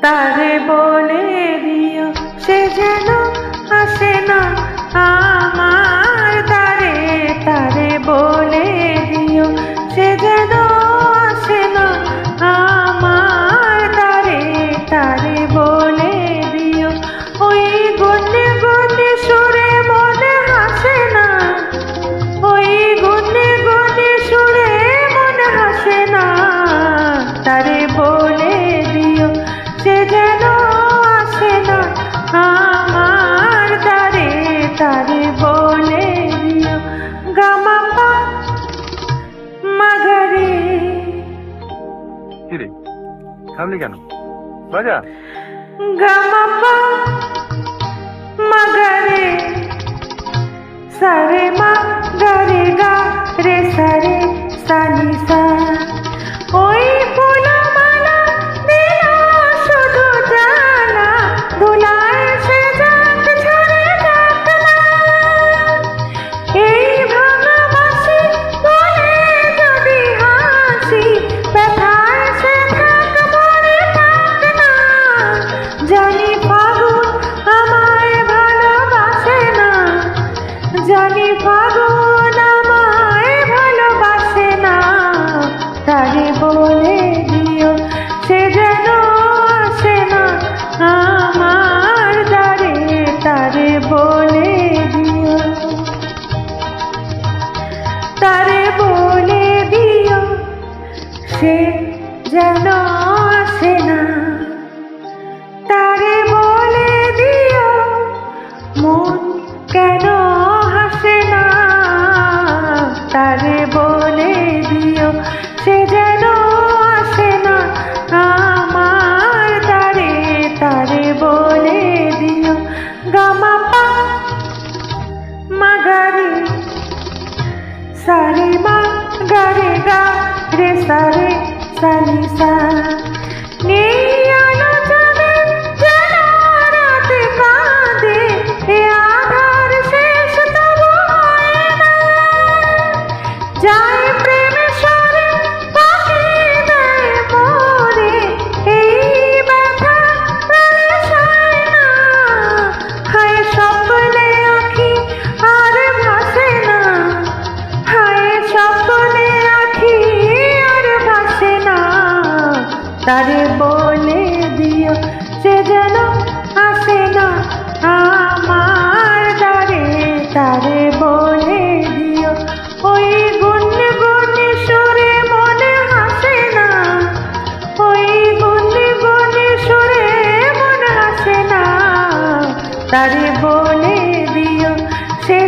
তারে বলে দিও সে যেন আসে না আমার দ্বারে। তারে বলে দিও সে যেন আসে না আমার দ্বারে। তারে বলে দিও ওই গুনে গুনে সুরে মনে হাসে না, ওই গুনে গুনে সুরে মনে হাসে না। তারে বলে দিও সে যেন আসে না আমার দ্বারে। তারে বলে দিও গামা পা মাগারে। কিরে থামলি কেন? বাজা। গামা পা মাগারে সারে মা গারে গা রে সারে সানি সা। ওই ফুলমালা দিলা শুধু জানা ধুলায় সে যাক ঝরে যাক না। এই ভাঙা বাঁশি বলে যদি হাসি ব্যথায় সে থাক মরে থাক না। জানি ফাগুন আমায় ভালোবাসে না, জানি ফাগুন আমায় ভালোবাসে না। তারে বলে দিও সে যেন আসে না আমার দ্বারে। তারে বলে দিও, তারে বলে দিও সে যেন আসে না। তারে বলে দিও মন কেন হাসে না। তারে বলে দিও সে যেন আসে না আমার দ্বারে। তারে বলে দিও গামা পা মাগারে সারে মা গারে গা রে সারে সানি সা। নেই আলো চাঁদে যেন রাত কাঁদে, এ আধার শেষ তবু হয় না। যায় প্রেমে সরে পাখি দেয় মরে, এই ব্যথা প্রাণে সয় না। হায় স্বপ্নে আঁখি আর ভাসে না, হায় স্বপ্নে আঁখি আর ভাসে না। তারে বলে দিও সে যেন আসে না আমার দ্বারে। তারে বলে দিও ওই গুনে গুনে সুরে মনে হাসে না, ওই গুনে গুনে সুরে মনে হাসে না। তারে বলে দিও সে